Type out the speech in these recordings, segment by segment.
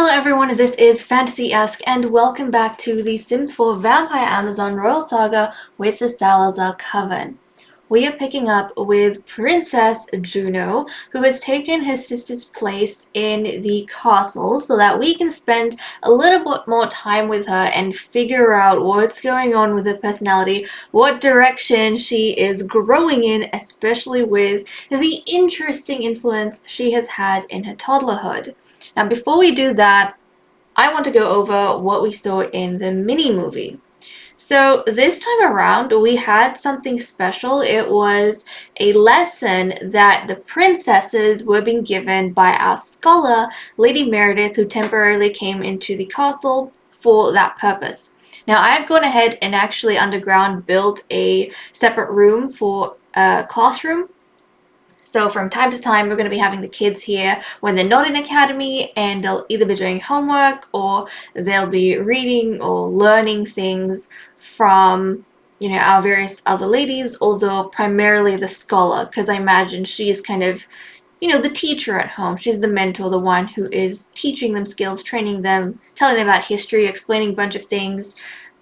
Hello everyone, this is FantasyEsque and welcome back to the Sims 4 Vampire Amazon Royal Saga with the Salazar Coven. We are picking up with Princess Juno, who has taken her sister's place in the castle so that we can spend a little bit more time with her and figure out what's going on with her personality, what direction she is growing in, especially with the interesting influence she has had in her toddlerhood. Now, before we do that, I want to go over what we saw in the mini-movie. So this time around, we had something special. It was a lesson that the princesses were being given by our scholar, Lady Meredith, who temporarily came into the castle for that purpose. Now, I've gone ahead and actually underground built a separate room for a classroom. So from time to time, we're going to be having the kids here when they're not in academy, and they'll either be doing homework or they'll be reading or learning things from, our various other ladies, although primarily the scholar, because I imagine she's kind of, the teacher at home. She's the mentor, the one who is teaching them skills, training them, telling them about history, explaining a bunch of things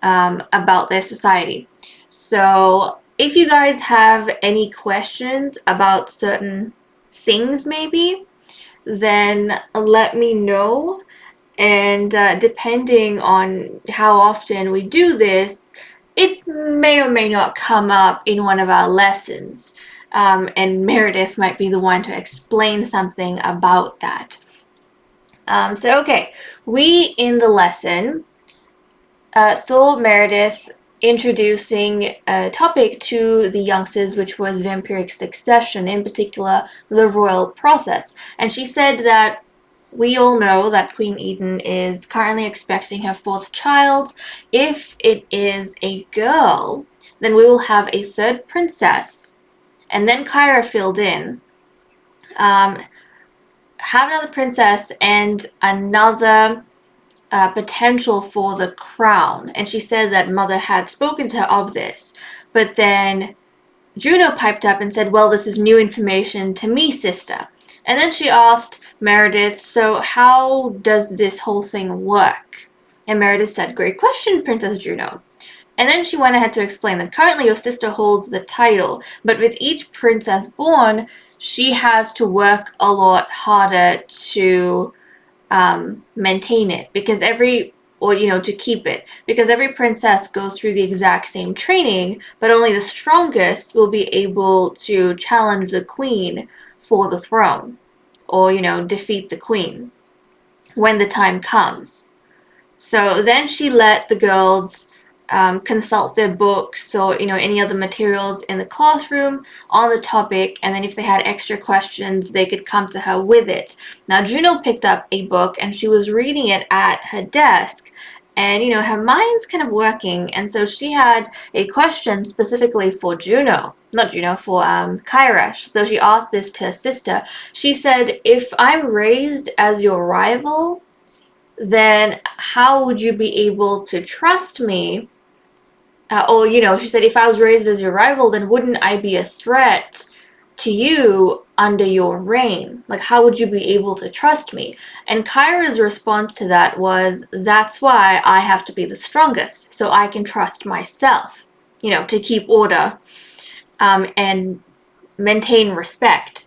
about their society. So if you guys have any questions about certain things maybe, then let me know. And depending on how often we do this, it may or may not come up in one of our lessons. And Meredith might be the one to explain something about that. Okay, we in the lesson saw Meredith introducing a topic to the youngsters, which was vampiric succession, in particular the royal process. And she said that we all know that Queen Eden is currently expecting her fourth child. If it is a girl, then we will have a third princess. And then Qaira filled in. Have another princess and another potential for the crown, and she said that Mother had spoken to her of this. But then Juno piped up and said, well, this is new information to me, sister. And then she asked Meredith, so how does this whole thing work? And Meredith said, great question, Princess Juno. And then she went ahead to explain that currently your sister holds the title, but with each princess born, she has to work a lot harder to maintain it, because to keep it, because every princess goes through the exact same training, but only the strongest will be able to challenge the queen for the throne, or defeat the queen when the time comes. So then she let the girls consult their books or any other materials in the classroom on the topic, and then if they had extra questions they could come to her with it. Now Juno picked up a book and she was reading it at her desk, and her mind's kind of working, and so she had a question specifically for Qaira. So she asked this to her sister. She said, if I'm raised as your rival, then how would you be able to trust me? She said, if I was raised as your rival, then wouldn't I be a threat to you under your reign? Like, how would you be able to trust me? And Qaira's response to that was, that's why I have to be the strongest, so I can trust myself, to keep order and maintain respect,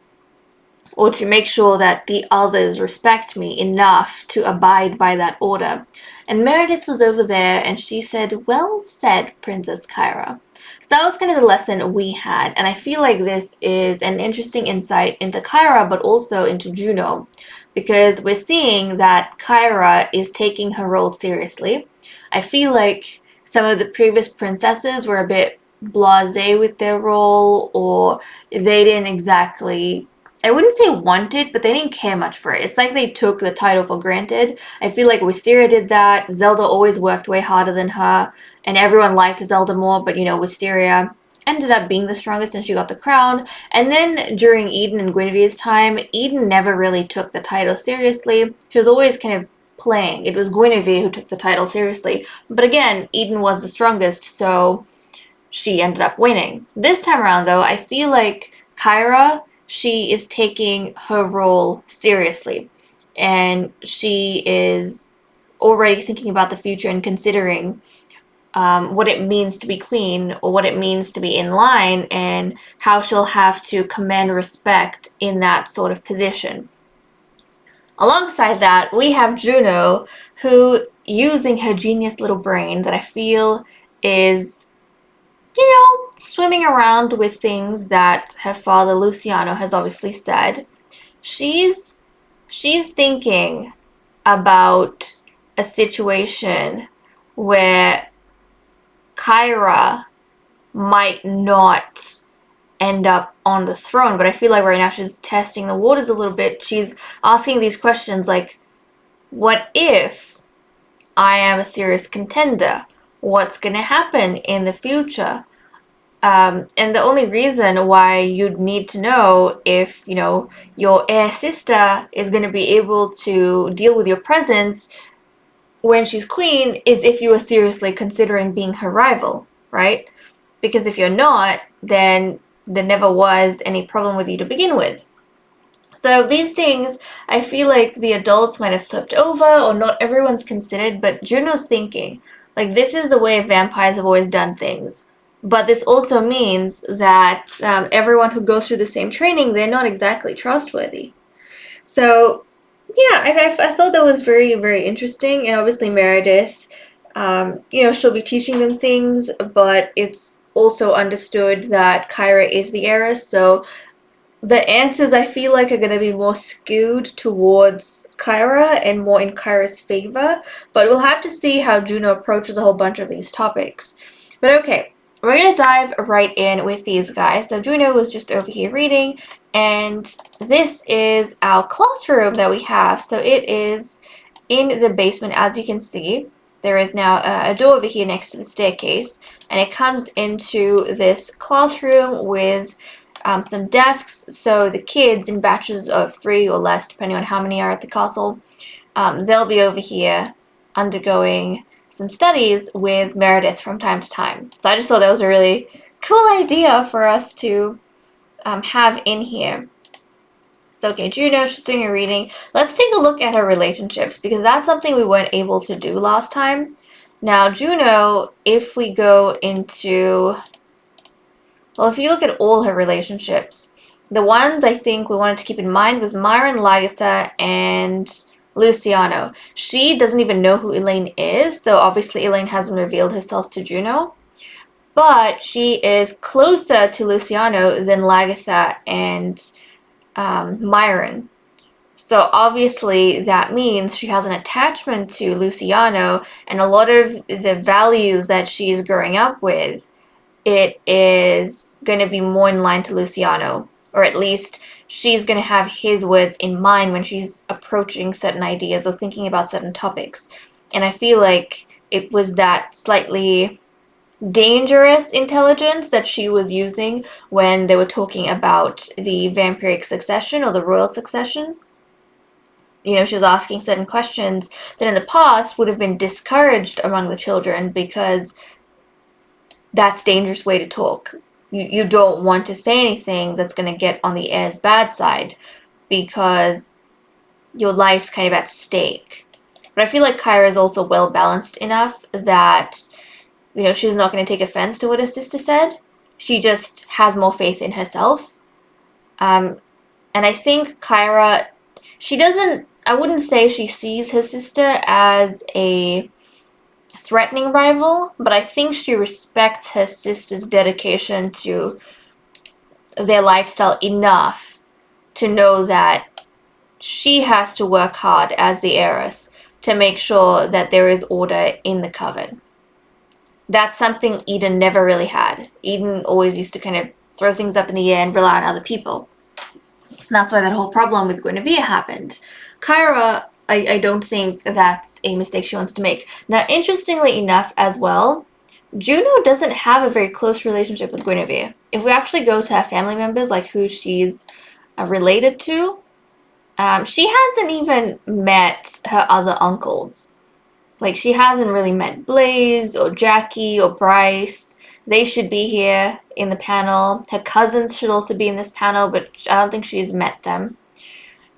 or to make sure that the others respect me enough to abide by that order. And Meredith was over there and she said, well said, Princess Qaira. So that was kind of the lesson we had, and I feel like this is an interesting insight into Qaira, but also into Juno, because we're seeing that Qaira is taking her role seriously. I feel like some of the previous princesses were a bit blasé with their role, or they didn't exactly, I wouldn't say want it, but they didn't care much for it. It's like they took the title for granted. I feel like Wisteria did that. Zelda always worked way harder than her, and everyone liked Zelda more, but Wisteria ended up being the strongest and she got the crown. And then during Eden and Guinevere's time, Eden never really took the title seriously. She was always kind of playing. It was Guinevere who took the title seriously. But again, Eden was the strongest, so she ended up winning. This time around, though, I feel like Qaira, she is taking her role seriously. and she is already thinking about the future and considering what it means to be queen or what it means to be in line and how she'll have to command respect in that sort of position. Alongside that, we have Juno, who, using her genius little brain that I feel is, swimming around with things that her father Luciano has obviously said. She's thinking about a situation where Qaira might not end up on the throne, but I feel like right now she's testing the waters a little bit. She's asking these questions like, what if I am a serious contender? What's going to happen in the future? And the only reason why you'd need to know if, your heir sister is going to be able to deal with your presence when she's queen is if you are seriously considering being her rival, right? Because if you're not, then there never was any problem with you to begin with. So these things, I feel like the adults might have swept over, or not everyone's considered, but Juno's thinking, like, this is the way vampires have always done things. But this also means that everyone who goes through the same training, they're not exactly trustworthy. So, yeah, I thought that was very, very interesting. And obviously Meredith, she'll be teaching them things, but it's also understood that Qaira is the heiress, so the answers I feel like are going to be more skewed towards Qaira and more in Qaira's favor, but we'll have to see how Juno approaches a whole bunch of these topics. But okay, we're going to dive right in with these guys. So Juno was just over here reading, and this is our classroom that we have. So it is in the basement, as you can see. There is now a door over here next to the staircase, and it comes into this classroom with some desks, so the kids in batches of 3 or less, depending on how many are at the castle, they'll be over here undergoing some studies with Meredith from time to time. So I just thought that was a really cool idea for us to have in here. So okay, Juno, she's doing a reading. Let's take a look at her relationships, because that's something we weren't able to do last time. Now, Juno, if we go into... Well, if you look at all her relationships, the ones I think we wanted to keep in mind was Myron, Lagatha, and Luciano. She doesn't even know who Elaine is, so obviously Elaine hasn't revealed herself to Juno. But she is closer to Luciano than Lagatha and Myron. So obviously that means she has an attachment to Luciano, and a lot of the values that she's growing up with, it is going to be more in line to Luciano, or at least she's going to have his words in mind when she's approaching certain ideas or thinking about certain topics. And I feel like it was that slightly dangerous intelligence that she was using when they were talking about the vampiric succession or the royal succession. She was asking certain questions that in the past would have been discouraged among the children, because that's a dangerous way to talk. You don't want to say anything that's going to get on the heir's bad side, because your life's kind of at stake. But I feel like Qaira is also well balanced enough that, she's not going to take offense to what her sister said. She just has more faith in herself. And I think Qaira, I wouldn't say she sees her sister as a threatening rival, but I think she respects her sister's dedication to their lifestyle enough to know that she has to work hard as the heiress to make sure that there is order in the coven. That's something Eden never really had. Eden always used to kind of throw things up in the air and rely on other people. And that's why that whole problem with Guinevere happened. Qaira, I don't think that's a mistake she wants to make. Now, interestingly enough as well, Juno doesn't have a very close relationship with Guinevere. If we actually go to her family members, like who she's related to, she hasn't even met her other uncles. Like, she hasn't really met Blaze or Jackie or Bryce. They should be here in the panel. Her cousins should also be in this panel, but I don't think she's met them,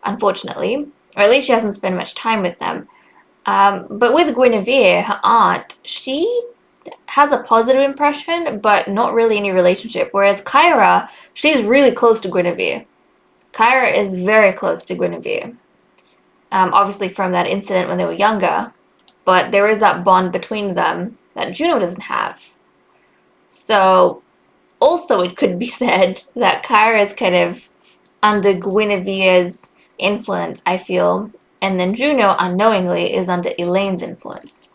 unfortunately. or at least she hasn't spent much time with them. But with Guinevere, her aunt, she has a positive impression, but not really any relationship. Whereas Qaira, she's really close to Guinevere. Qaira is very close to Guinevere. Obviously from that incident when they were younger, but there is that bond between them that Juno doesn't have. So also it could be said that Qaira is kind of under Guinevere's influence, I feel, and then Juno unknowingly is under Elaine's influence.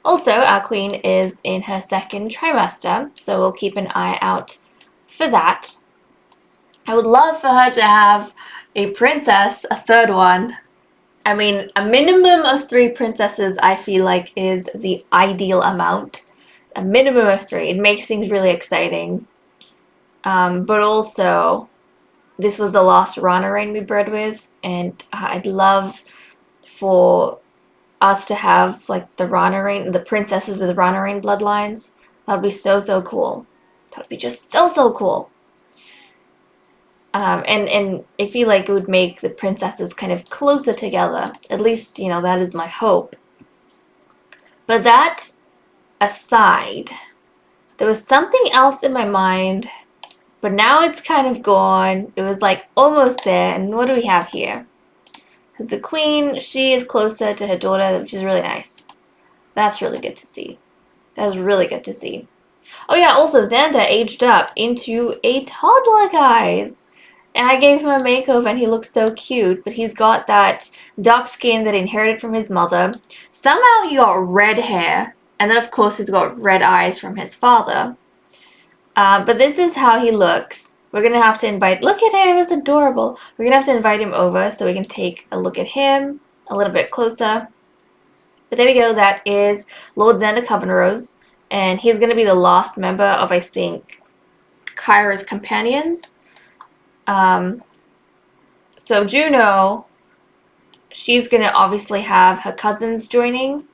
Also, our queen is in her second trimester, so we'll keep an eye out for that. I would love for her to have a princess, a third one. I mean, a minimum of 3 princesses, I feel like, is the ideal amount. A minimum of 3. It makes things really exciting. But also, this was the last Rana reign we bred with, and I'd love for us to have like the Rana reign, the princesses with Rana reign bloodlines. That would be so, so cool. That would be just so, so cool. And I feel like it would make the princesses kind of closer together. At least, you know, that is my hope. But that aside, there was something else in my mind, but now it's kind of gone. It was like almost there. And what do we have here? The queen, she is closer to her daughter, which is really nice. That's really good to see. That's really good to see. Oh yeah, also Xander aged up into a toddler, guys. And I gave him a makeover and he looks so cute, but he's got that dark skin that he inherited from his mother. Somehow he got red hair, and then of course he's got red eyes from his father. But this is how he looks. We're going to have to invite, look at him, it's adorable. We're going to have to invite him over so we can take a look at him a little bit closer. But there we go, that is Lord Xander Covenrose, and he's going to be the last member of, I think, Qaira's companions. So Juno, she's going to obviously have her cousins joining,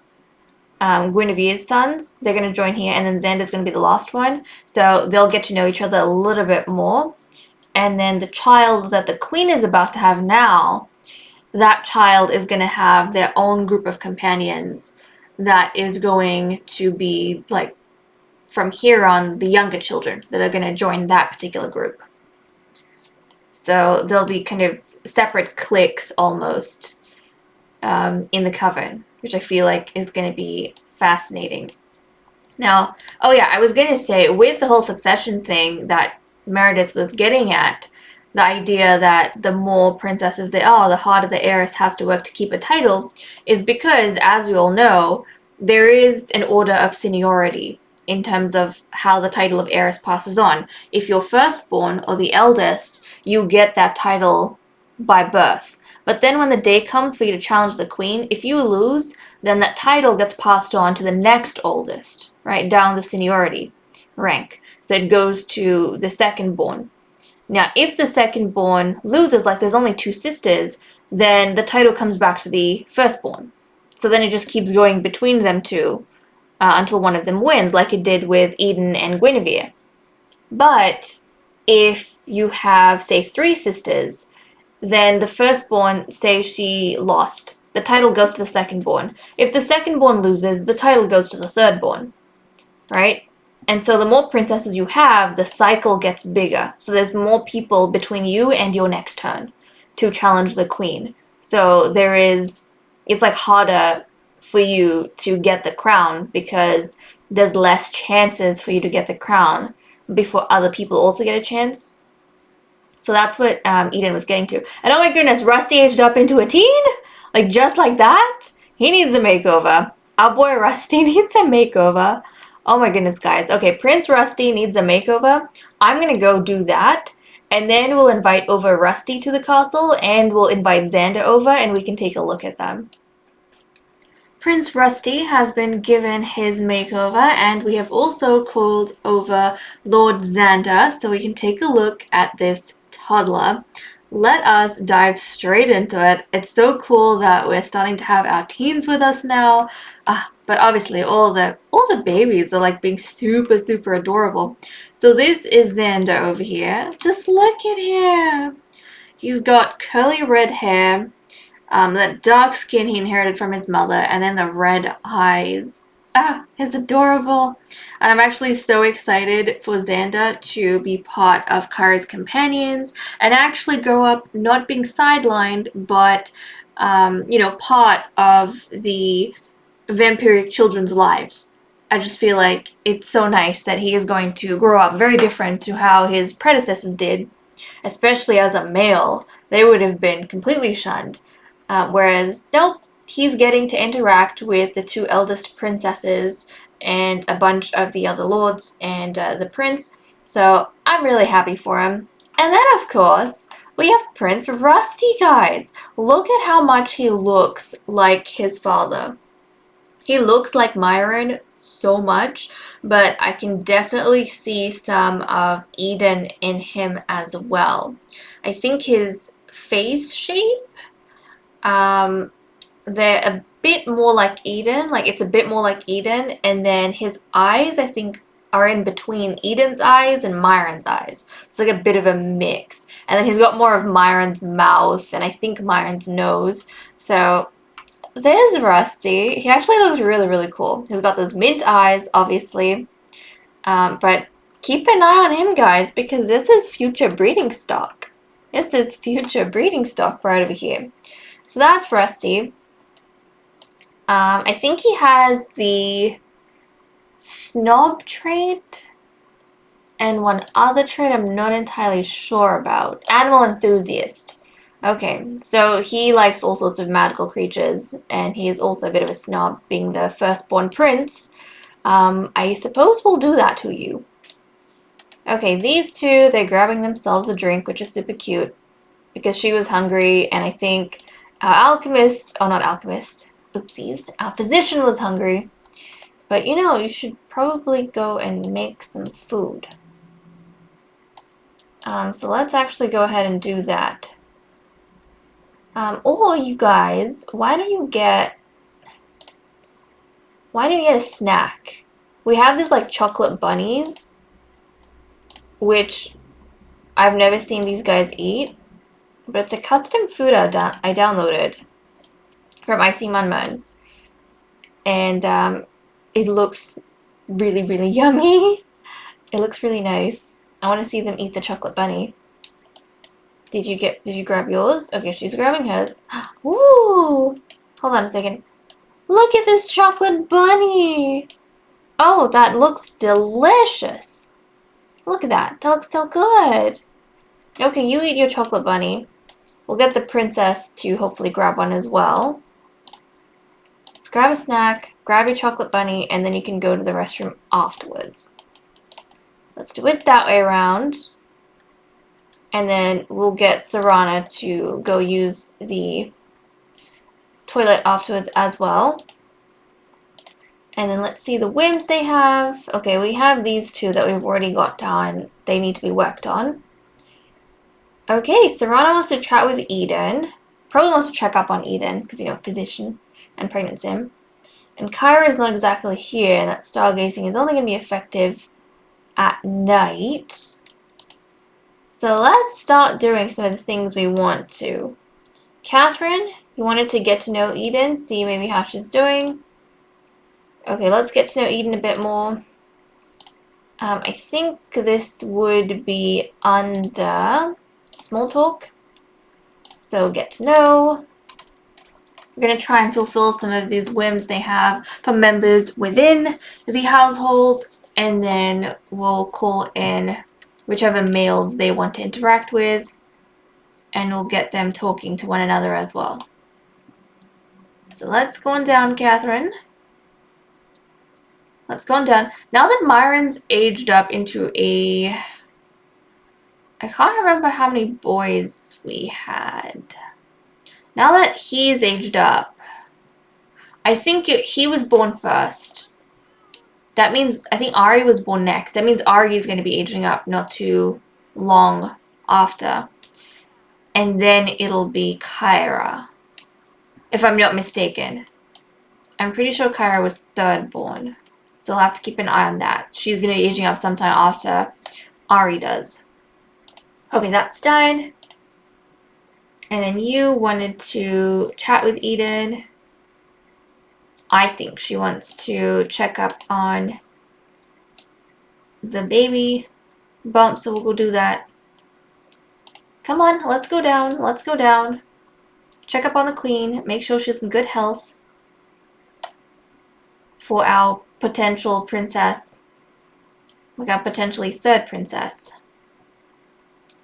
Guinevere's sons. They're going to join here, and then Xander's going to be the last one. So they'll get to know each other a little bit more. And then the child that the queen is about to have now, that child is going to have their own group of companions that is going to be, like, from here on, the younger children that are going to join that particular group. So they'll be kind of separate cliques almost in the coven, which I feel like is going to be fascinating. Now, oh yeah, I was going to say, with the whole succession thing that Meredith was getting at, the idea that the more princesses there are, the harder the heiress has to work to keep a title, is because, as we all know, there is an order of seniority in terms of how the title of heiress passes on. If you're firstborn or the eldest, you get that title by birth. But then when the day comes for you to challenge the queen, if you lose, then that title gets passed on to the next oldest, right, down the seniority rank. So it goes to the secondborn. Now, if the secondborn loses, like there's only 2 sisters, then the title comes back to the firstborn. So then it just keeps going between them two until one of them wins, like it did with Eden and Guinevere. But if you have, say, 3 sisters, then the firstborn, say she lost, the title goes to the secondborn. If the secondborn loses, the title goes to the thirdborn, right? And so the more princesses you have, the cycle gets bigger. So there's more people between you and your next turn to challenge the queen. So it's like harder for you to get the crown because there's less chances for you to get the crown before other people also get a chance. So that's what Eden was getting to. And oh my goodness, Rusty aged up into a teen? Like just like that? He needs a makeover. Our boy Rusty needs a makeover. Oh my goodness, guys. Okay, Prince Rusty needs a makeover. I'm going to go do that. And then we'll invite over Rusty to the castle and we'll invite Xander over and we can take a look at them. Prince Rusty has been given his makeover, and we have also called over Lord Xander so we can take a look at this toddler. Let us dive straight into it. It's so cool that we're starting to have our teens with us now, but obviously all the babies are like being super, super adorable. So this is Xander over here. Just look at him. He's got curly red hair. That dark skin he inherited from his mother, and then the red eyes. Ah, it's adorable. And I'm actually so excited for Xander to be part of Qaira's companions and actually grow up not being sidelined, but, part of the vampiric children's lives. I just feel like it's so nice that he is going to grow up very different to how his predecessors did, especially as a male. They would have been completely shunned. Whereas, nope, he's getting to interact with the two eldest princesses and a bunch of the other lords and the prince. So I'm really happy for him. And then, of course, we have Prince Rusty, guys. Look at how much he looks like his father. He looks like Myron so much, but I can definitely see some of Eden in him as well. I think his face shape, they're a bit more like Eden, like it's a bit more like Eden, and then his eyes, I think, are in between Eden's eyes and Myron's eyes. It's like a bit of a mix. And then he's got more of Myron's mouth and I think Myron's nose. So there's Rusty. He actually looks really, really cool. He's got those mint eyes, obviously. But keep an eye on him, guys, because this is future breeding stock. This is future breeding stock right over here. So that's Rusty. I think he has the snob trait and one other trait I'm not entirely sure about. Animal enthusiast. Okay, so he likes all sorts of magical creatures, and he is also a bit of a snob, being the firstborn prince. I suppose we'll do that to you. Okay, these two, they're grabbing themselves a drink, which is super cute, because she was hungry, and I think our physician was hungry. But, you should probably go and make some food. So let's actually go ahead and do that. Or you guys, why don't you get a snack? We have these like chocolate bunnies, which I've never seen these guys eat, but it's a custom food I downloaded from Icy Mun, and it looks really, really yummy. It looks really nice. I want to see them eat the chocolate bunny. Did you grab yours? Okay, she's grabbing hers. Ooh! Hold on a second. Look at this chocolate bunny! Oh, that looks delicious. Look at that. That looks so good. Okay, you eat your chocolate bunny. We'll get the princess to hopefully grab one as well. Let's grab a snack, grab your chocolate bunny, and then you can go to the restroom afterwards. Let's do it that way around. And then we'll get Serana to go use the toilet afterwards as well. And then let's see the whims they have. Okay, we have these two that we've already got done. They need to be worked on. Okay, Serana wants to chat with Eden. Probably wants to check up on Eden, because, physician and pregnant sim. And Qaira is not exactly here, and that stargazing is only going to be effective at night. So let's start doing some of the things we want to. Catherine, you wanted to get to know Eden, see maybe how she's doing. Okay, let's get to know Eden a bit more. I think this would be under small talk. So get to know. We're going to try and fulfill some of these whims they have for members within the household. And then we'll call in whichever males they want to interact with. And we'll get them talking to one another as well. So let's go on down, Catherine. Let's go on down. Now that Myron's aged up into a... I can't remember how many boys we had. Now that he's aged up, I think he was born first. That means, I think Ari was born next. That means Ari is going to be aging up not too long after. And then it'll be Qaira, if I'm not mistaken. I'm pretty sure Qaira was third born. So I'll have to keep an eye on that. She's going to be aging up sometime after Ari does. Okay, that's done. And then you wanted to chat with Eden. I think she wants to check up on the baby bump, so we'll go do that. Come on, let's go down. Let's go down. Check up on the queen. Make sure she's in good health for our potential princess. Like our potentially third princess.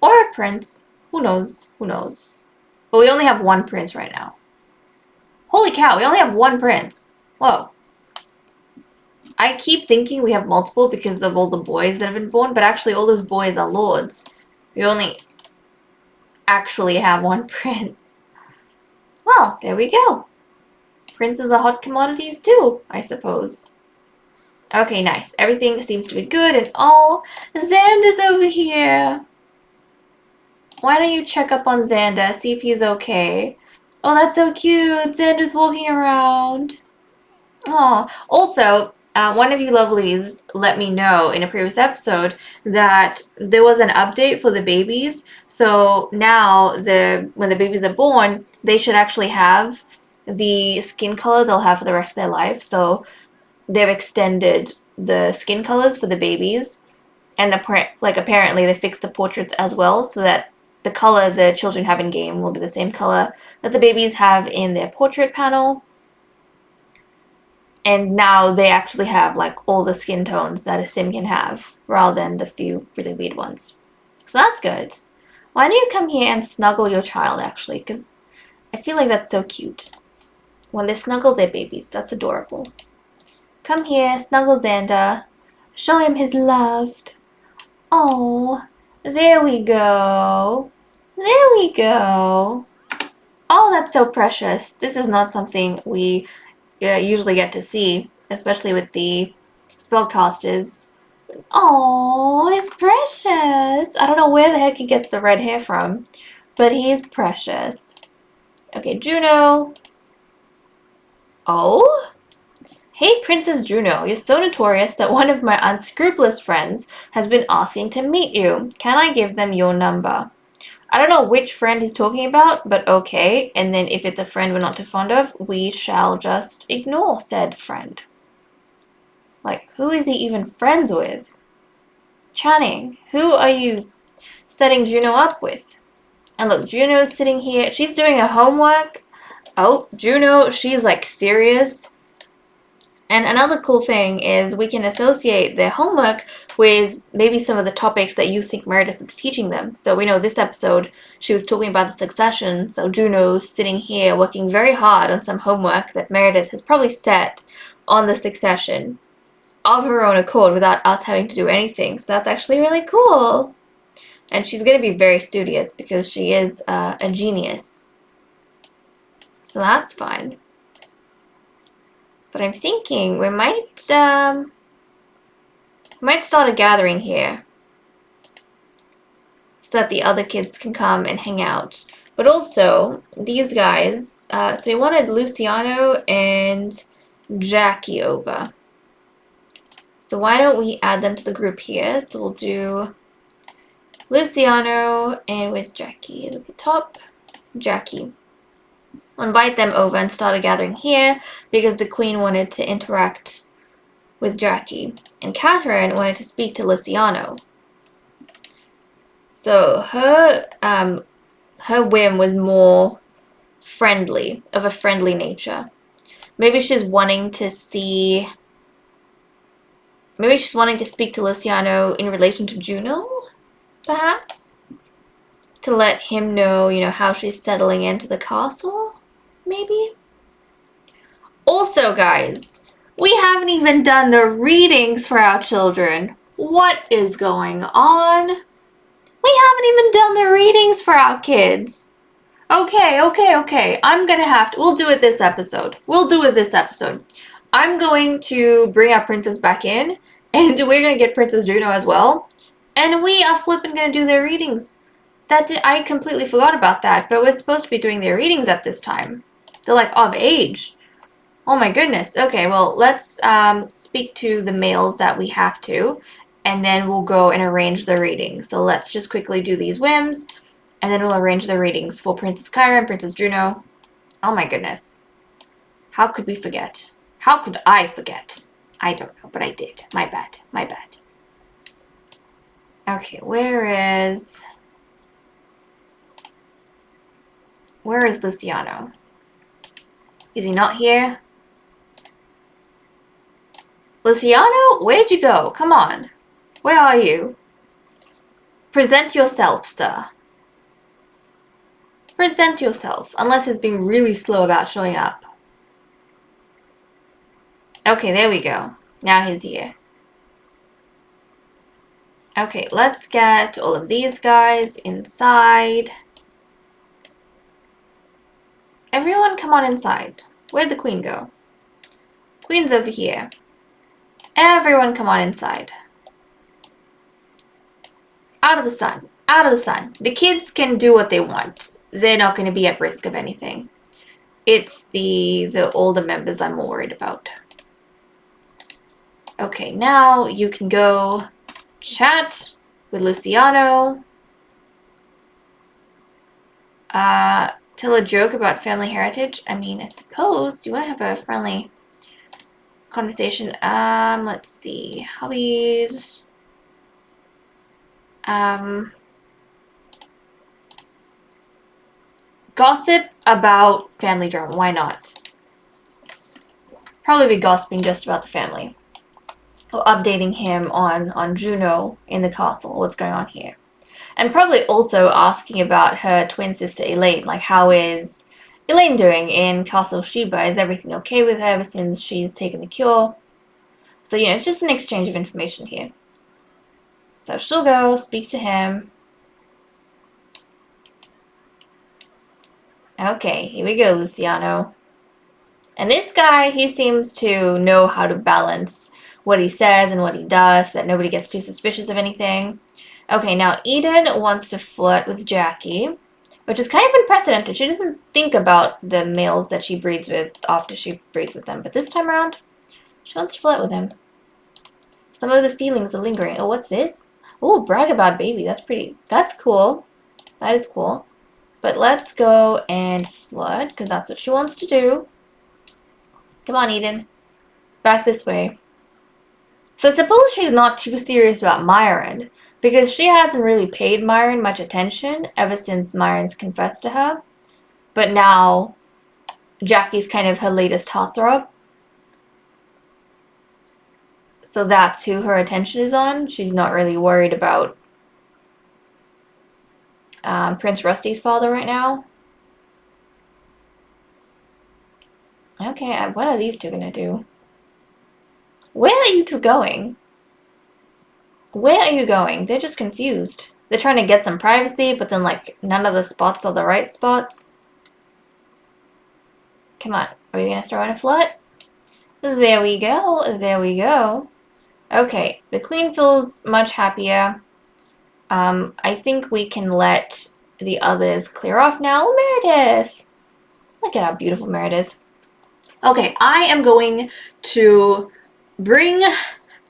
Or a prince. Who knows? Who knows? But we only have one prince right now. Holy cow, we only have one prince. Whoa. I keep thinking we have multiple because of all the boys that have been born, but actually all those boys are lords. We only actually have one prince. Well, there we go. Princes are hot commodities too, I suppose. Okay, nice. Everything seems to be good and all. Xander's over here. Why don't you check up on Xander, see if he's okay? Oh, that's so cute. Xander's walking around. Oh, also, one of you lovelies let me know in a previous episode that there was an update for the babies. So now when the babies are born, they should actually have the skin color they'll have for the rest of their life. So they've extended the skin colors for the babies. And apparently they fixed the portraits as well so that the color the children have in game will be the same color that the babies have in their portrait panel. And now they actually have like all the skin tones that a sim can have rather than the few really weird ones. So that's good. Why don't you come here and snuggle your child actually? Because I feel like that's so cute. When they snuggle their babies, that's adorable. Come here, snuggle Xander. Show him his loved. Oh, there we go. There we go. Oh, that's so precious. This is not something we usually get to see, especially with the spellcasters. Oh, he's precious. I don't know where the heck he gets the red hair from, but he's precious. Okay, Juno. Oh? Hey, Princess Juno, you're so notorious that one of my unscrupulous friends has been asking to meet you. Can I give them your number? I don't know which friend he's talking about, but okay. And then if it's a friend we're not too fond of, we shall just ignore said friend. Like, who is he even friends with? Channing, who are you setting Juno up with? And look, Juno's sitting here. She's doing her homework. Oh, Juno, she's like serious. And another cool thing is we can associate their homework with maybe some of the topics that you think Meredith would be teaching them. So we know this episode she was talking about the succession, so Juno's sitting here working very hard on some homework that Meredith has probably set on the succession of her own accord without us having to do anything. So that's actually really cool. And she's going to be very studious because she is a genius. So that's fun. But I'm thinking we might start a gathering here so that the other kids can come and hang out. But also, these guys, so we wanted Luciano and Jackie over. So why don't we add them to the group here? So we'll do Luciano and with Jackie at the top. Jackie. We'll invite them over and start a gathering here because the Queen wanted to interact with Jackie. And Catherine wanted to speak to Luciano. So her whim was more friendly, of a friendly nature. Maybe she's wanting to see... Maybe she's wanting to speak to Luciano in relation to Juno, perhaps? To let him know, you know, how she's settling into the castle? Maybe? Also, guys, we haven't even done the readings for our children. What is going on? We haven't even done the readings for our kids. Okay. I'm gonna have to... We'll do it this episode. I'm going to bring our princess back in, and we're gonna get Princess Juno as well. And we are flipping gonna do their readings. I completely forgot about that, but we're supposed to be doing their readings at this time. They're like of age. Oh my goodness. Okay, well, let's speak to the males that we have to, and then we'll go and arrange the reading. So let's just quickly do these whims. And then we'll arrange the readings for Princess Qaira and Princess Juno. Oh my goodness. How could we forget? How could I forget? I don't know, but I did. My bad. My bad. Okay, where is Luciano? Is he not here? Luciano, where'd you go? Come on. Where are you? Present yourself, sir. Present yourself, unless he's being really slow about showing up. Okay, there we go. Now he's here. Okay, let's get all of these guys inside. Everyone come on inside. Where'd the queen go? Queen's over here. Everyone come on inside. Out of the sun. Out of the sun. The kids can do what they want. They're not going to be at risk of anything. It's the older members I'm more worried about. Okay, now you can go chat with Luciano. Tell a joke about family heritage. I mean, I suppose you want to have a friendly conversation. Let's see. Hobbies. Gossip about family drama. Why not? Probably be gossiping just about the family. Or updating him on Juno in the castle. What's going on here? And probably also asking about her twin sister Elaine. Like, how is Elaine doing in Castle Sheba? Is everything okay with her ever since she's taken the cure? So, you know, it's just an exchange of information here. So she'll go speak to him. Okay, here we go, Luciano. And this guy, he seems to know how to balance what he says and what he does, so that nobody gets too suspicious of anything. Okay, now Eden wants to flirt with Jackie, which is kind of unprecedented. She doesn't think about the males that she breeds with after she breeds with them. But this time around, she wants to flirt with him. Some of the feelings are lingering. Oh, what's this? Oh, brag about baby. That's pretty. That's cool. That is cool. But let's go and flirt, because that's what she wants to do. Come on, Eden. Back this way. So I suppose she's not too serious about Myron, because she hasn't really paid Myron much attention ever since Myron's confessed to her. But now, Jackie's kind of her latest heartthrob. So that's who her attention is on. She's not really worried about Prince Rusty's father right now. Okay, what are these two gonna do? Where are you two going? Where are you going? They're just confused. They're trying to get some privacy, but then, like, none of the spots are the right spots. Come on. Are we gonna start on a flirt? There we go. There we go. Okay, the queen feels much happier. I think we can let the others clear off now. Oh, Meredith! Look at how beautiful Meredith. Okay, I am going to bring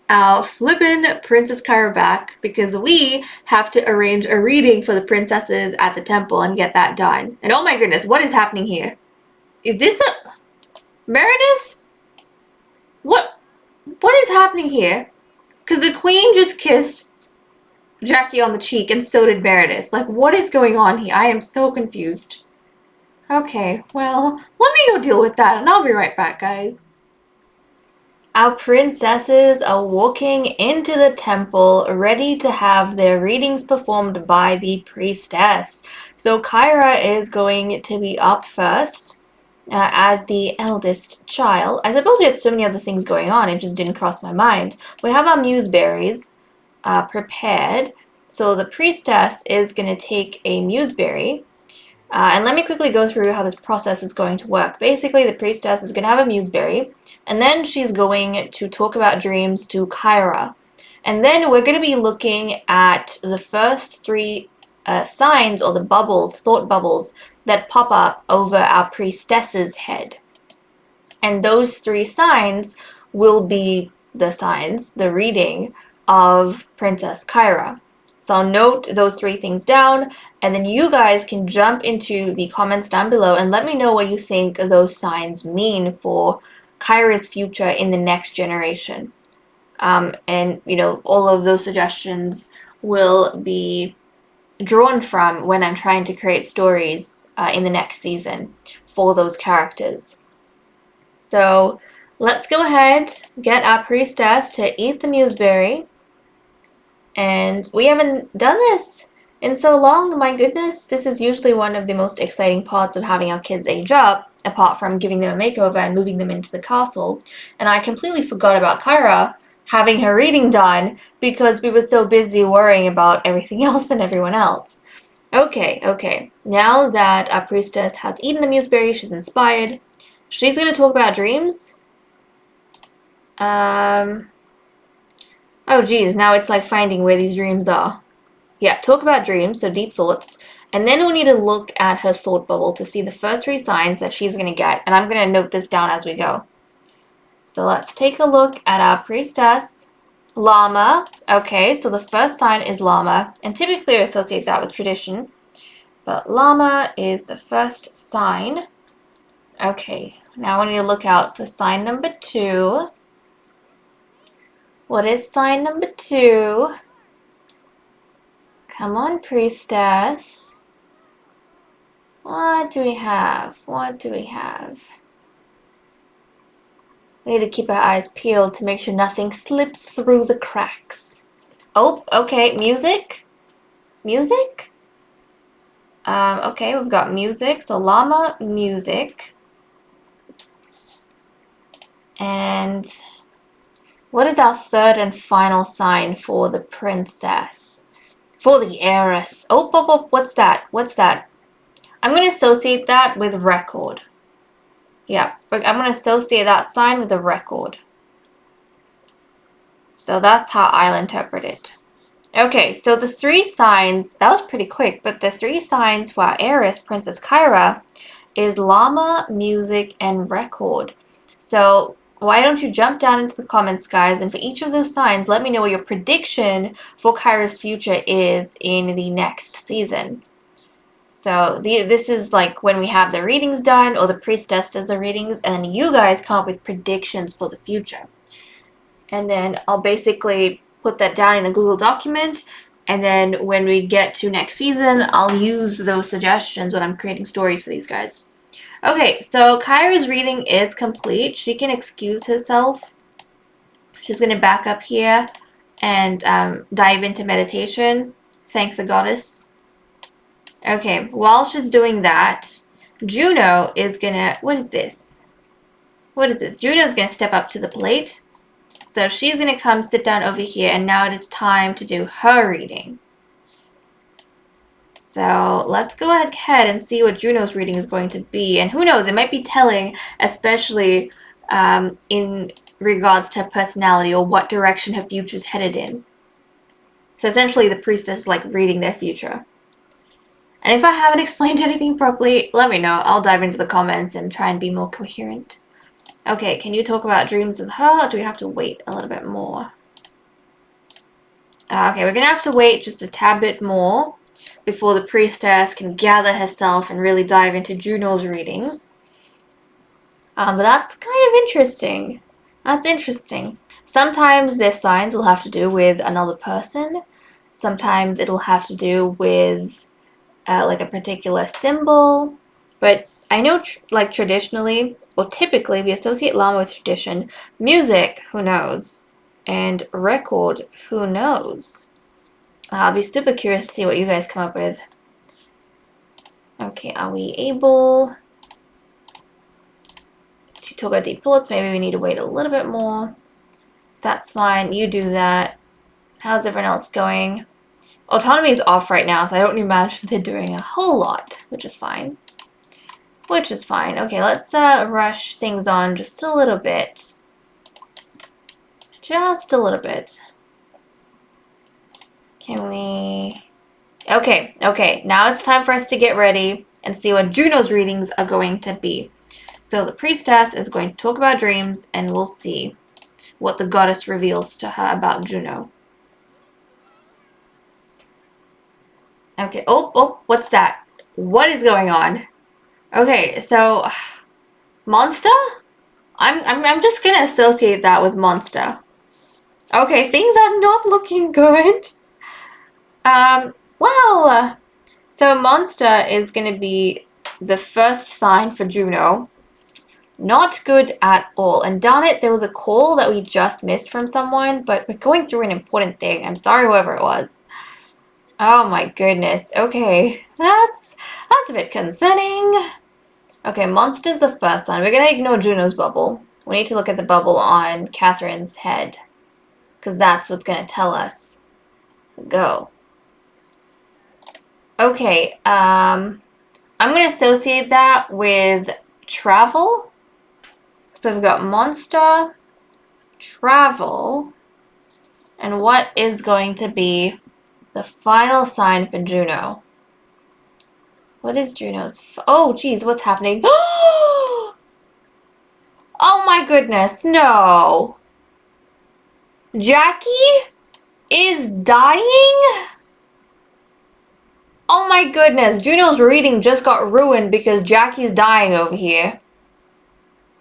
our flippin' Princess Qaira back, because we have to arrange a reading for the princesses at the temple and get that done. And oh my goodness, what is happening here? Is this a... Meredith? What is happening here? Because the queen just kissed Jackie on the cheek, and so did Meredith. Like, what is going on here? I am so confused. Okay, well, let me go deal with that, and I'll be right back, guys. Our princesses are walking into the temple, ready to have their readings performed by the priestess. So Qaira is going to be up first as the eldest child. I suppose we had so many other things going on, it just didn't cross my mind. We have our museberries prepared. So the priestess is going to take a museberry. And let me quickly go through how this process is going to work. Basically, the priestess is going to have a museberry, and then she's going to talk about dreams to Qaira. And then we're going to be looking at the first three signs, or the bubbles, thought bubbles, that pop up over our priestess's head. And those three signs will be the signs, the reading of Princess Qaira. So I'll note those 3 things down, and then you guys can jump into the comments down below and let me know what you think those signs mean for Qaira's future in the next generation. And, you know, all of those suggestions will be drawn from when I'm trying to create stories in the next season for those characters. So let's go ahead, get our priestess to eat the museberry. And we haven't done this in so long, my goodness. This is usually one of the most exciting parts of having our kids age up, apart from giving them a makeover and moving them into the castle. And I completely forgot about Qaira having her reading done because we were so busy worrying about everything else and everyone else. Okay. Now that our priestess has eaten the museberry, she's inspired. She's going to talk about dreams. Oh geez, now it's like finding where these dreams are. Yeah, talk about dreams, so deep thoughts. And then we'll need to look at her thought bubble to see the first 3 signs that she's going to get. And I'm going to note this down as we go. So let's take a look at our priestess. Llama. Okay, so the first sign is llama. And typically I associate that with tradition. But llama is the first sign. Okay, now I need to look out for sign number 2. What is sign number 2? Come on, priestess. What do we have? We need to keep our eyes peeled to make sure nothing slips through the cracks. Oh, okay, music? Okay, we've got music. So llama, music. And what is our third and final sign for the princess? For the heiress. Oh, what's that? I'm going to associate that with record. Yeah, I'm going to associate that sign with a record. So that's how I'll interpret it. Okay, so the 3 signs, that was pretty quick, but the 3 signs for our heiress, Princess Qaira, is llama, music, and record. So why don't you jump down into the comments, guys, and for each of those signs, let me know what your prediction for Qaira's future is in the next season. So this is like when we have the readings done, or the priestess does the readings, and then you guys come up with predictions for the future. And then I'll basically put that down in a Google document, and then when we get to next season, I'll use those suggestions when I'm creating stories for these guys. Okay, so Qaira's reading is complete. She can excuse herself. She's going to back up here and dive into meditation. Thank the goddess. Okay, while she's doing that, Juno is gonna... What is this? Juno's gonna step up to the plate. So she's gonna come sit down over here, and now it is time to do her reading. So let's go ahead and see what Juno's reading is going to be. And who knows, it might be telling, especially in regards to her personality or what direction her future is headed in. So essentially the priestess is like reading their future. And if I haven't explained anything properly, let me know. I'll dive into the comments and try and be more coherent. Okay, can you talk about dreams with her, or do we have to wait a little bit more? Okay, we're going to have to wait just a tad bit more before the priestess can gather herself and really dive into Juno's readings. But that's kind of interesting. That's interesting. Sometimes their signs will have to do with another person. Sometimes it'll have to do with like a particular symbol. But I know like traditionally, or typically, we associate llama with tradition. Music, who knows? And record, who knows? I'll be super curious to see what you guys come up with. Okay, are we able to talk about deep thoughts? Maybe we need to wait a little bit more. That's fine. You do that. How's everyone else going? Autonomy is off right now, so I don't imagine they're doing a whole lot, which is fine. Okay, let's rush things on just a little bit. Just a little bit. Can we... Okay. Now it's time for us to get ready and see what Juno's readings are going to be. So the priestess is going to talk about dreams, and we'll see what the goddess reveals to her about Juno. Okay, oh, what's that? What is going on? Okay, so monster? I'm just gonna associate that with monster. Okay, things are not looking good. Well, so monster is gonna be the first sign for Juno. Not good at all. And darn it, there was a call that we just missed from someone, but we're going through an important thing. I'm sorry, whoever it was. Oh my goodness. Okay, that's a bit concerning. Okay, monster's the first one. We're gonna ignore Juno's bubble. We need to look at the bubble on Catherine's head, because that's what's gonna tell us. Go. Okay, I'm gonna associate that with travel. So we've got monster, travel, and what is going to be the final sign for Juno? What is Juno's? Oh, geez, what's happening? Oh my goodness, no. Jackie is dying? Oh my goodness, Juno's reading just got ruined because Jackie's dying over here.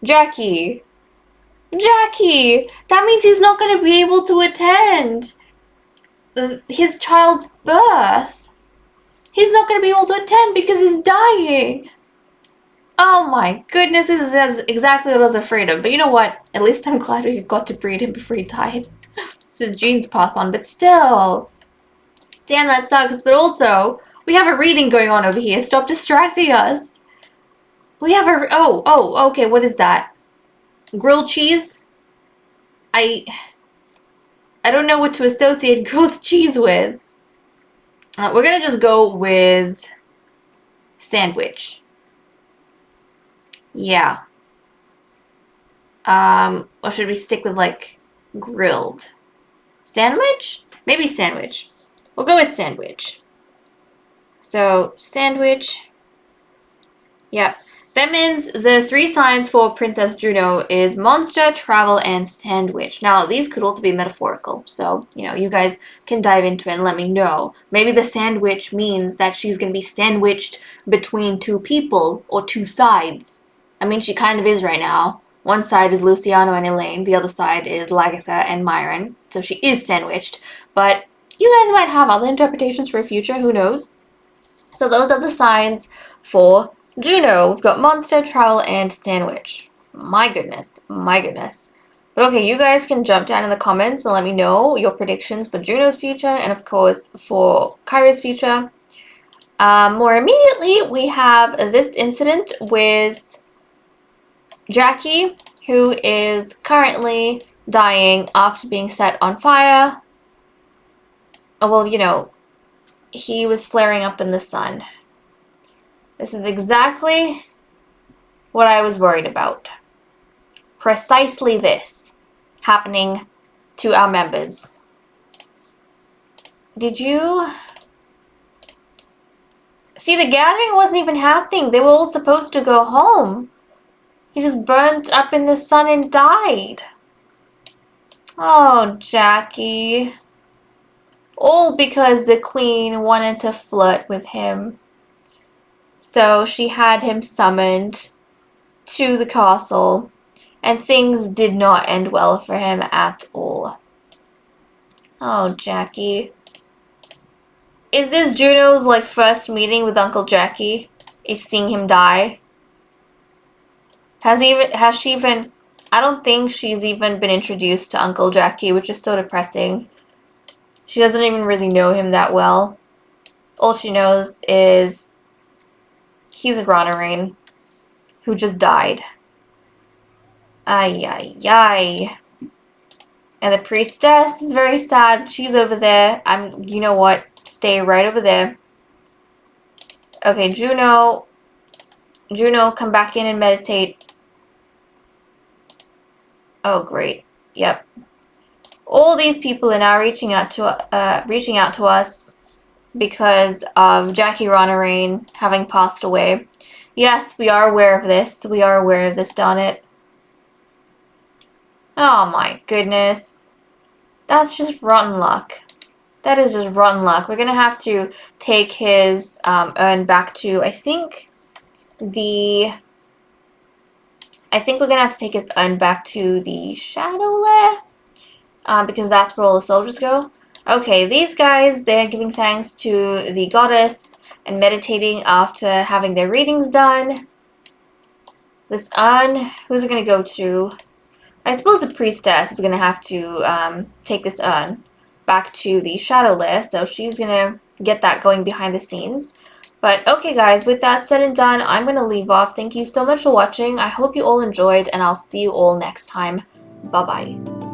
Jackie, that means he's not going to be able to attend his child's birth. He's not going to be able to attend because he's dying. Oh my goodness, this is exactly what I was afraid of. But you know what? At least I'm glad we got to breed him before he died. So his genes pass on, but still. Damn, that sucks. But also, we have a reading going on over here. Stop distracting us. We have a... Oh, okay, what is that? Grilled cheese? I don't know what to associate grilled cheese with. We're gonna just go with sandwich. Yeah. Or should we stick with, like, grilled? Sandwich? Maybe sandwich. We'll go with sandwich. So, sandwich. Yep. That means the 3 signs for Princess Juno is monster, travel, and sandwich. Now, these could also be metaphorical. So, you know, you guys can dive into it and let me know. Maybe the sandwich means that she's going to be sandwiched between 2 people or 2 sides. I mean, she kind of is right now. One side is Luciano and Elaine. The other side is Lagatha and Myron. So she is sandwiched. But you guys might have other interpretations for a future. Who knows? So those are the signs for Juno. We've got monster, travel, and sandwich. My goodness. But okay, you guys can jump down in the comments and let me know your predictions for Juno's future and, of course, for Qaira's future. More immediately, we have this incident with Jackie, who is currently dying after being set on fire. Oh, well, you know, he was flaring up in the sun. This is exactly what I was worried about. Precisely this happening to our members. Did you... See, the gathering wasn't even happening. They were all supposed to go home. He just burnt up in the sun and died. Oh, Jackie. All because the queen wanted to flirt with him. So she had him summoned to the castle, and things did not end well for him at all. Oh, Jackie. Is this Juno's, like, first meeting with Uncle Jackie? Is seeing him die? Has she even... I don't think she's even been introduced to Uncle Jackie, which is so depressing. She doesn't even really know him that well. All she knows is he's Ranarain, who just died. Ay, ay, ay. And the priestess is very sad. She's over there. You know what? Stay right over there. Okay, Juno. Juno, come back in and meditate. Oh, great. Yep. All these people are now reaching out to us because of Jackie Ranarain having passed away. Yes, we are aware of this. We are aware of this, darn it. Oh my goodness. That's just rotten luck. That is just rotten luck. We're gonna have to take his urn back to, I think we're gonna have to take his urn back to the Shadow Lair, because that's where all the soldiers go. Okay, these guys, they're giving thanks to the goddess and meditating after having their readings done. This urn, who's it gonna go to? I suppose the priestess is gonna have to take this urn back to the Shadow Lair, so she's gonna get that going behind the scenes. But okay guys, with that said and done, I'm gonna leave off. Thank you so much for watching. I hope you all enjoyed, and I'll see you all next time. Bye bye.